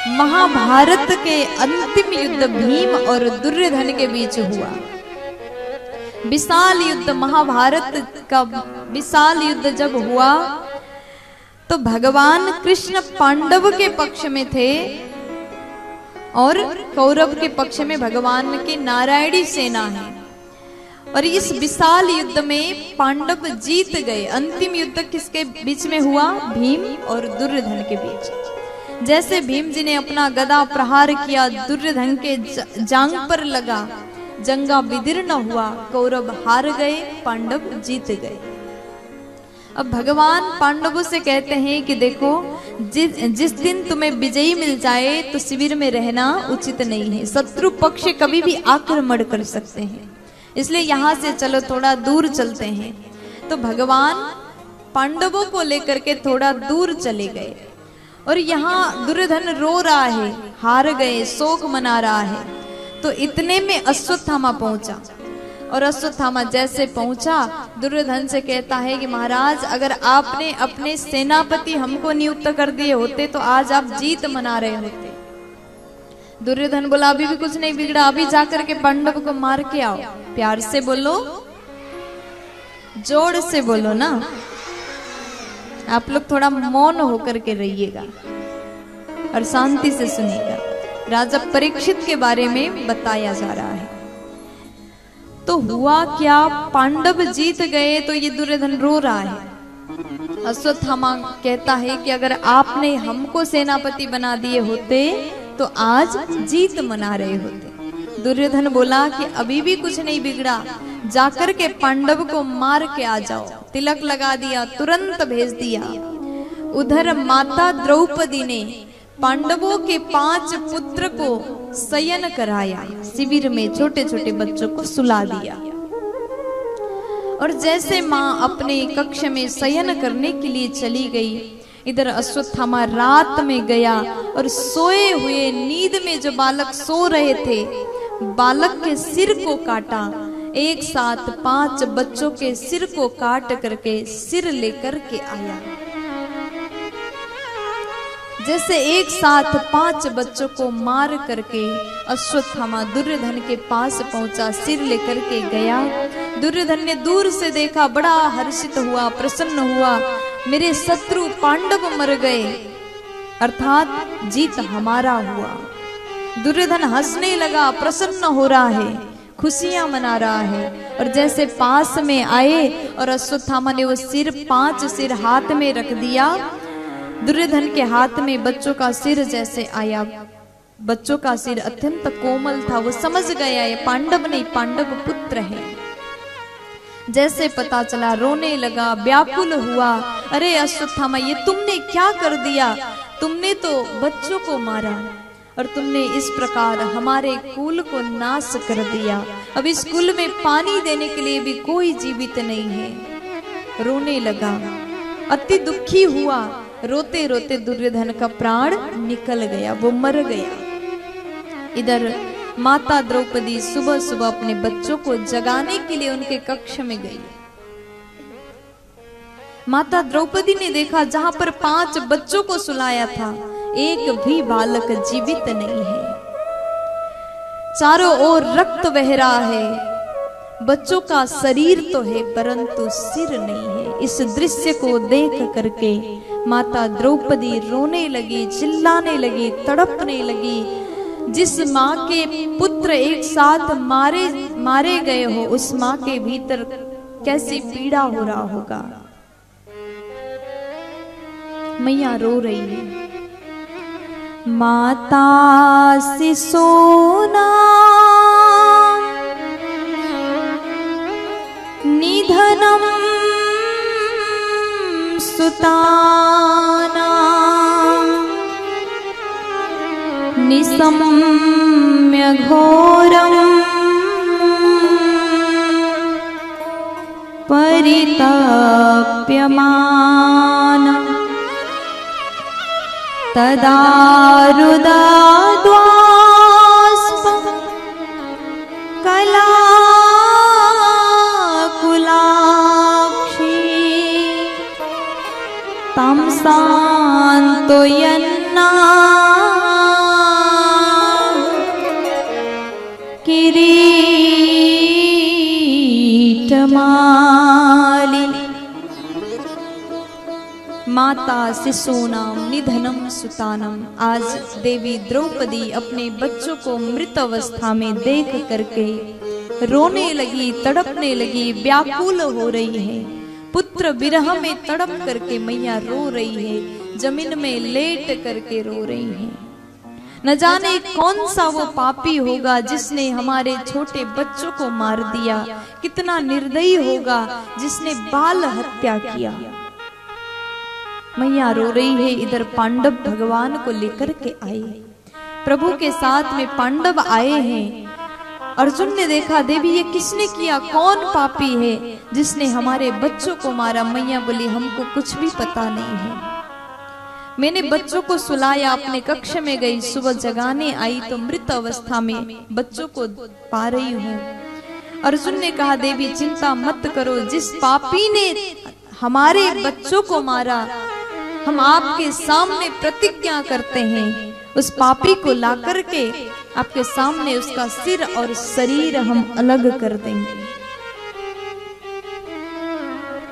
महाभारत के अंतिम युद्ध भीम और दुर्योधन के बीच हुआ। विशाल युद्ध, महाभारत का विशाल युद्ध जब हुआ तो भगवान कृष्ण पांडव के पक्ष में थे और कौरव के पक्ष में भगवान की नारायणी सेना है। और इस विशाल युद्ध में पांडव जीत गए। अंतिम युद्ध किसके बीच में हुआ? भीम और दुर्योधन के बीच। जैसे भीम जी ने अपना गदा प्रहार किया, दुर्योधन के जांग पर लगा, जंगा विदीर्ण हुआ, कौरव हार गए, पांडव जीत गए। अब भगवान पांडवों से कहते हैं कि देखो, जिस दिन तुम्हें विजयी मिल जाए तो शिविर में रहना उचित नहीं है। शत्रु पक्ष कभी भी आक्रमण कर सकते हैं, इसलिए यहाँ से चलो, थोड़ा दूर चलते हैं। तो भगवान पांडवों को लेकर के थोड़ा दूर चले गए और यहाँ दुर्योधन रो रहा है, हार गए, शोक मना रहा है। तो इतने में अश्वत्थामा पहुंचा और अश्वत्थामा जैसे पहुंचा, दुर्योधन से कहता है कि महाराज, अगर आपने अपने सेनापति हमको नियुक्त कर दिए होते तो आज आप जीत मना रहे होते। दुर्योधन बोला, अभी भी कुछ नहीं बिगड़ा, अभी जाकर के पांडव को मार के आओ। प्यार से बोलो, जोर से बोलो ना, आप लोग थोड़ा मौन होकर के रहिएगा और शांति से सुनिएगा। राजा परीक्षित के बारे में बताया जा रहा है। तो हुआ क्या, पांडव जीत गए तो ये दुर्योधन रो रहा है। अश्वत्थामा कहता है कि अगर आपने हमको सेनापति बना दिए होते तो आज जीत मना रहे होते। दुर्योधन बोला कि अभी भी कुछ नहीं बिगड़ा, जाकर के पांडव को मार के आ जाओ। तिलक लगा दिया, तुरंत भेज दिया। उधर माता द्रौपदी ने पांडवों के 5 पुत्र को शयन कराया, शिविर में छोटे छोटे बच्चों को सुला दिया। और जैसे माँ अपने कक्ष में शयन करने के लिए चली गई, इधर अश्वत्थामा रात में गया और सोए हुए नींद में जो बालक सो रहे थे, बालक के सिर को काटा। एक साथ 5 बच्चों के सिर को काट करके सिर लेकर के आया। जैसे एक साथ 5 बच्चों को मार करके अश्वत्थामा दुर्योधन के पास पहुंचा, सिर लेकर के गया। दुर्योधन ने दूर से देखा, बड़ा हर्षित हुआ, प्रसन्न हुआ, मेरे शत्रु पांडव मर गए, अर्थात जीत हमारा हुआ। दुर्योधन हंसने लगा, प्रसन्न हो रहा है, खुशियां मना रहा है। और जैसे पास में आए और अश्वत्थामा ने वो 5 सिर हाथ में रख दिया, दुर्योधन के हाथ में बच्चों का सिर जैसे आया, बच्चों का सिर अत्यंत कोमल था। वो समझ गया ये पांडव नहीं, पांडव पुत्र है। जैसे पता चला, रोने लगा, व्याकुल हुआ, अरे अश्वत्थामा, ये तुमने क्या कर दिया? तुमने तो बच्चों को मारा और तुमने इस प्रकार हमारे कुल को नाश कर दिया। अब इस कुल में पानी देने के लिए भी कोई जीवित नहीं है। रोने लगा, अति दुखी हुआ। रोते रोते दुर्योधन का प्राण निकल गया, वो मर गया। इधर माता द्रौपदी सुबह सुबह अपने बच्चों को जगाने के लिए उनके कक्ष में गई। माता द्रौपदी ने देखा, जहां पर 5 बच्चों को सुलाया था, एक भी बालक जीवित नहीं है। चारों ओर रक्त बह रहा है, बच्चों का शरीर तो है परंतु सिर नहीं है। इस दृश्य को देख करके माता द्रौपदी रोने लगी, चिल्लाने लगी, तड़पने लगी। जिस माँ के पुत्र एक साथ मारे गए हो, उस माँ के भीतर कैसी पीड़ा हो रहा होगा। मैया रो रही है। माता से सोना निधनम सुताना निसम्य घोरम परितप्यमान तदा रुदाद्वास्पं कलाकुलाक्षी तं सान्त्वयन्ना माता शिशूनाम निधनम सुतानम। आज देवी द्रौपदी अपने बच्चों को मृत अवस्था में देख करके रोने लगी, तड़पने लगी, व्याकुल हो रही है। पुत्र विरह में तड़प करके मैया रो रही है, जमीन में लेट करके रो रही है। न जाने कौन सा वो पापी होगा जिसने हमारे छोटे बच्चों को मार दिया, कितना निर्दयी होगा जिसने बाल हत्या किया। मैया रो रही है। इधर पांडव भगवान को लेकर के आए, प्रभु के साथ में पांडव आए हैं। अर्जुन ने देखा, देवी ये किसने किया, कौन पापी है जिसने हमारे बच्चों को मारा। मैया बोली, हमको कुछ भी पता नहीं है। मैंने बच्चों को सुलाया, अपने कक्ष में गई, सुबह जगाने आई तो मृत अवस्था में बच्चों को पा रही हूँ। अर्जुन ने कहा, देवी चिंता मत करो, जिस पापी ने हमारे बच्चों को मारा, हम आपके सामने प्रतिज्ञा करते हैं, उस पापी को ला करके आपके सामने उसका सिर और शरीर हम अलग कर देंगे।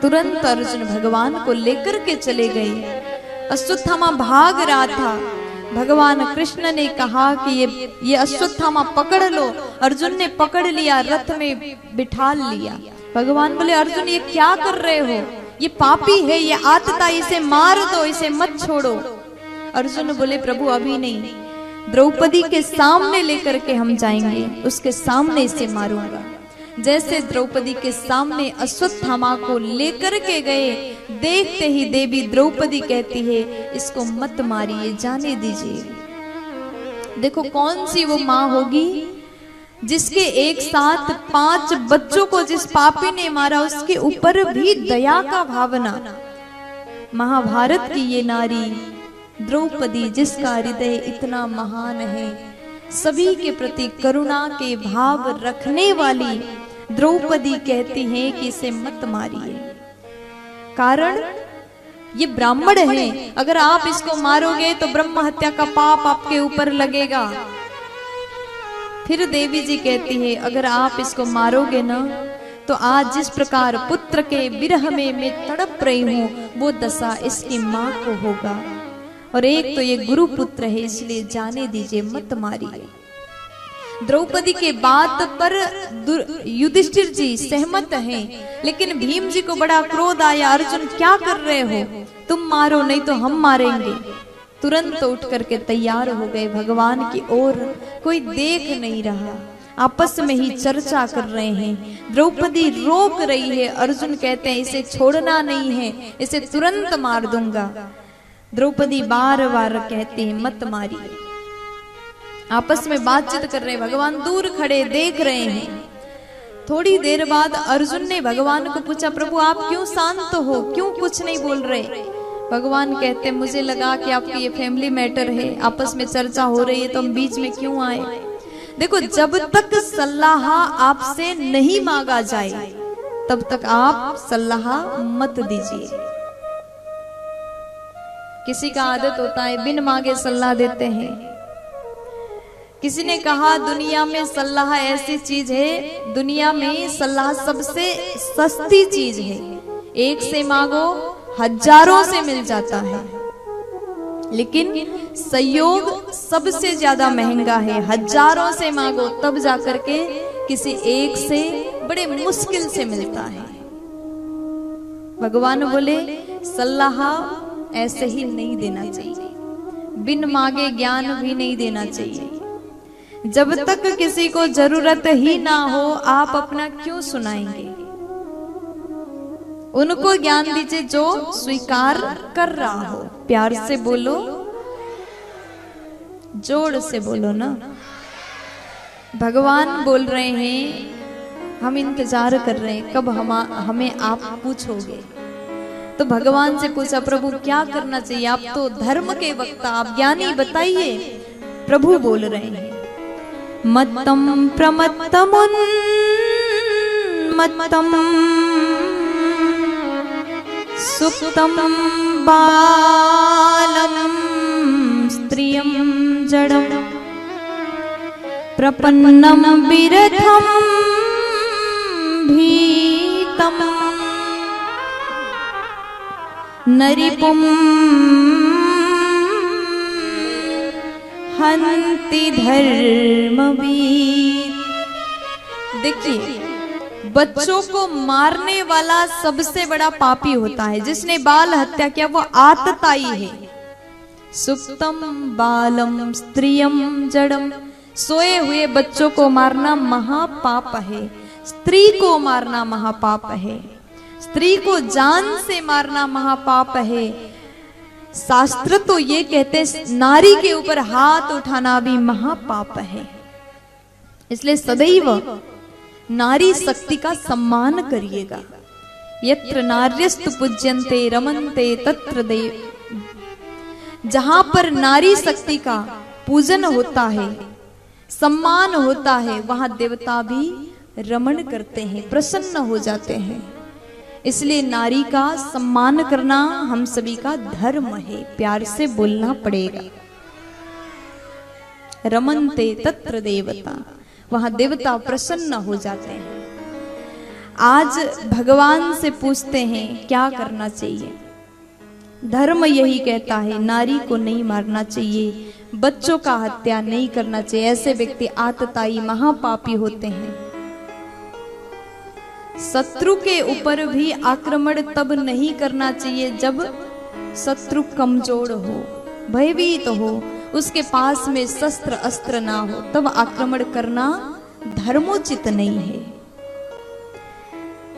तुरंत अर्जुन भगवान को लेकर के चले गए। अश्वत्थामा भाग रहा था। भगवान कृष्ण ने कहा कि ये अश्वत्थामा पकड़ लो। अर्जुन ने पकड़ लिया, रथ में बिठा लिया। भगवान बोले, अर्जुन ये क्या कर रहे हो, ये पापी है, ये आतता, इसे मार दो, इसे मत छोड़ो। अर्जुन बोले, प्रभु अभी नहीं, द्रौपदी के सामने लेकर के हम जाएंगे, उसके सामने इसे मारूंगा। जैसे द्रौपदी के सामने अश्वत्थामा को लेकर के गए, देखते ही देवी द्रौपदी कहती है, इसको मत मारिए, जाने दीजिए। देखो कौन सी वो माँ होगी जिसके एक साथ 5 बच्चों को जिस पापी ने मारा, उसके ऊपर भी दया का भावना। महाभारत की ये नारी द्रौपदी, जिसका हृदय इतना महान है, सभी के प्रति करुणा के भाव रखने वाली द्रौपदी कहती है कि इसे मत मारिए, कारण ये ब्राह्मण है, अगर आप इसको मारोगे तो ब्रह्म हत्या का पाप आपके ऊपर लगेगा। फिर देवी जी कहती है, अगर आप इसको मारोगे ना तो आज जिस प्रकार पुत्र के विरह में मैं तड़प रही हूँ, वो दशा इसकी माँ को होगा। और एक तो ये गुरु पुत्र है, इसलिए जाने दीजिए, मत मारिए। द्रौपदी के बात पर युधिष्ठिर जी सहमत हैं, लेकिन भीम जी को बड़ा क्रोध आया, अर्जुन क्या कर रहे हो, तुम मारो नहीं तो हम मारेंगे। तुरंत उठ करके तैयार हो गए भगवान की ओर। कोई देख नहीं रहा, आपस में ही चर्चा कर रहे हैं। द्रौपदी रोक रही है, अर्जुन कहते हैं इसे छोड़ना नहीं है, इसे तुरंत मार दूंगा। द्रौपदी बार बार कहती है, मत मारिए। आपस में बातचीत कर रहे हैं, भगवान दूर खड़े देख रहे हैं। थोड़ी देर बाद अर्जुन ने भगवान को पूछा, प्रभु आप क्यों शांत हो, क्यों कुछ नहीं बोल रहे। भगवान कहते, मुझे लगा कि आपकी ये फैमिली मैटर है, आपस में चर्चा हो रही है, तो हम बीच में क्यों आए। देखो, जब तक सलाह आपसे नहीं मांगा जाए तब तक आप सलाह मत दीजिए। किसी का आदत होता है बिन मांगे सलाह देते हैं। किसी ने कहा, दुनिया में सलाह ऐसी चीज है, दुनिया में सलाह सबसे सस्ती चीज है, एक से मांगो हजारों से मिल जाता है, लेकिन सहयोग सबसे ज्यादा महंगा है। हजारों से मांगो तब जाकर के किसी एक से बड़े मुश्किल से मिलता है। भगवान बोले, सलाह ऐसे ही नहीं देना चाहिए, बिन मांगे ज्ञान भी नहीं देना चाहिए। जब तक किसी को जरूरत ही ना हो, आप अपना क्यों सुनाएंगे। उनको ज्ञान दीजिए जो स्वीकार कर रहा हो। प्यार से बोलो, जोर से बोलो ना। भगवान बोल रहे हैं, हम इंतजार कर रहे हैं कब हमें आप पूछोगे। तो भगवान से पूछा, प्रभु क्या करना चाहिए, आप तो धर्म के वक्ता, आप ज्ञानी, बताइए। प्रभु बोल रहे हैं, मत्तम प्रमत्तमुन मत्तम सुप्तम बालम स्त्रियम जड़म प्रपन्नम विरथम भीतम नरिपुम हन्ति धर्मवीर। देखिए, बच्चों को मारने वाला सबसे बड़ा पापी होता है। जिसने बाल हत्या किया वो आतताई है। सुप्तम बालम स्त्रियम जड़म, सोए हुए बच्चों को मारना महापाप है। स्त्री को मारना महापाप है। स्त्री को जान से मारना महापाप है। शास्त्र तो ये कहते हैं नारी के ऊपर हाथ उठाना भी महापाप है। इसलिए सदैव नारी शक्ति का सम्मान करिएगा। यत्र नार्यस्तु पूज्यन्ते रमन्ते तत्र देव। जहां पर नारी शक्ति का पूजन होता है, सम्मान होता है, वहां देवता भी रमण करते हैं, प्रसन्न हो जाते हैं। इसलिए नारी का सम्मान करना हम सभी का धर्म है। प्यार से बोलना पड़ेगा। रमन्ते तत्र देवता, वहां देवता प्रसन्न हो जाते हैं। आज भगवान से पूछते हैं क्या करना चाहिए। धर्म यही कहता है नारी को नहीं मारना चाहिए, बच्चों का हत्या नहीं करना चाहिए। ऐसे व्यक्ति आतताई महापापी होते हैं। शत्रु के ऊपर भी आक्रमण तब नहीं करना चाहिए जब शत्रु कमजोर हो, भयभीत हो, उसके पास में शस्त्र अस्त्र ना हो, तब आक्रमण करना धर्मोचित नहीं है।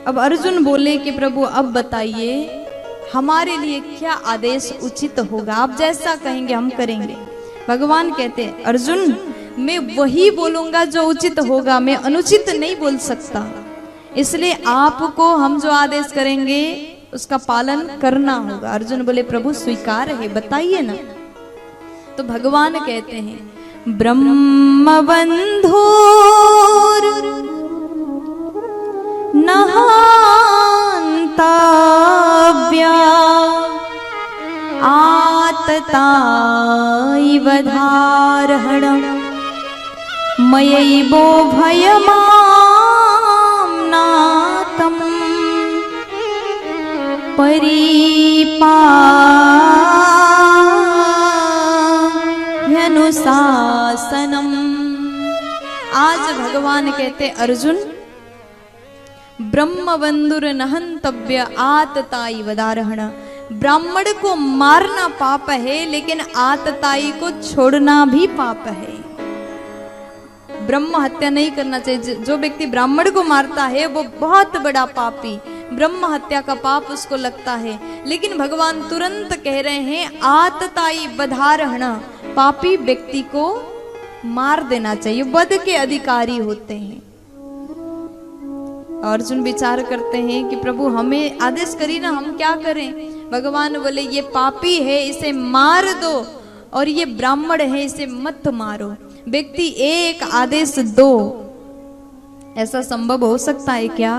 अब अर्जुन बोले कि प्रभु अब बताइए हमारे लिए क्या आदेश उचित होगा, आप जैसा कहेंगे हम करेंगे। भगवान कहते हैं अर्जुन मैं वही बोलूंगा जो उचित होगा, मैं अनुचित नहीं बोल सकता। इसलिए आपको हम जो आदेश करेंगे उसका पालन करना होगा। अर्जुन बोले प्रभु स्वीकार है, बताइए ना। तो भगवान कहते हैं ब्रह्मबंधोर नहान्ताव्या आतताइव धारहणं मयैवो भयमाम्नातं परिपाह्यनुशासनम्। आज भगवान कहते अर्जुन ब्रह्मबंधुर नहंतव्य आतताई वदारहण। ब्राह्मण को मारना पाप है, लेकिन आतताई को छोड़ना भी पाप है। ब्रह्म हत्या नहीं करना चाहिए। जो व्यक्ति ब्राह्मण को मारता है वो बहुत बड़ा पापी, ब्रह्म हत्या का पाप उसको लगता है। लेकिन भगवान तुरंत कह रहे हैं आतताई वधारहण, पापी व्यक्ति को मार देना चाहिए, वध के अधिकारी होते हैं। अर्जुन विचार करते हैं कि प्रभु हमें आदेश करिए ना, हम क्या करें। भगवान बोले ये पापी है इसे मार दो, और ये ब्राह्मण है इसे मत मारो। व्यक्ति एक आदेश दो, ऐसा संभव हो सकता है क्या?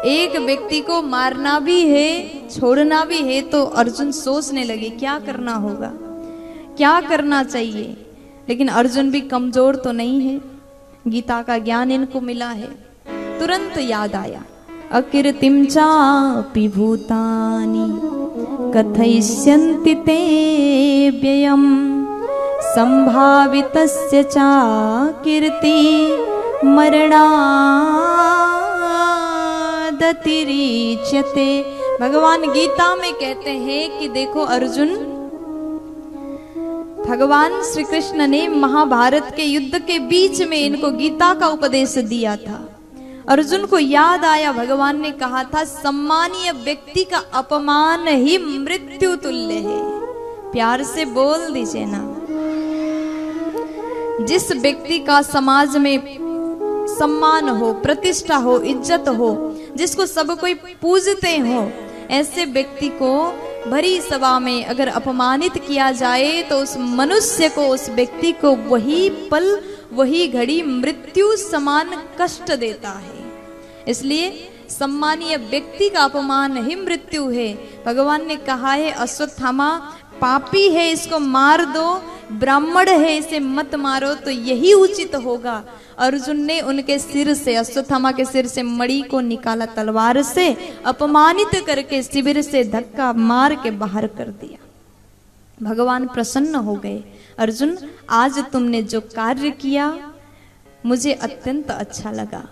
एक व्यक्ति को मारना भी है छोड़ना भी है। तो अर्जुन सोचने लगे क्या करना होगा, क्या करना चाहिए। लेकिन अर्जुन भी कमजोर तो नहीं है, गीता का ज्ञान इनको मिला है। तुरंत याद आया अकीर्तिम चापि भूतानि कथयिष्यन्ति ते व्ययम् संभावितस्य चाकीर्ति मरणादतिरिच्यते। भगवान गीता में कहते हैं कि देखो अर्जुन, भगवान श्री कृष्ण ने महाभारत के युद्ध के बीच में इनको गीता का उपदेश दिया था। अर्जुन को याद आया भगवान ने कहा था सम्मानीय व्यक्ति का अपमान ही मृत्यु तुल्य है। प्यार से बोल दीजिए ना। जिस व्यक्ति का समाज में सम्मान हो, प्रतिष्ठा हो, इज्जत हो, जिसको सब कोई पूजते हो, ऐसे व्यक्ति को भरी सभा में अगर अपमानित किया जाए तो उस मनुष्य को, उस व्यक्ति को वही पल वही घड़ी मृत्यु समान कष्ट देता है। इसलिए सम्मानीय व्यक्ति का अपमान ही मृत्यु है। भगवान ने कहा है अश्वत्थामा पापी है इसको मार दो, ब्राह्मण है इसे मत मारो तो यही उचित होगा। अर्जुन ने उनके सिर से, अश्वत्थामा के सिर से मणि को निकाला तलवार से, अपमानित करके शिविर से धक्का मार के बाहर कर दिया। भगवान प्रसन्न हो गए, अर्जुन आज तुमने जो कार्य किया मुझे अत्यंत अच्छा लगा।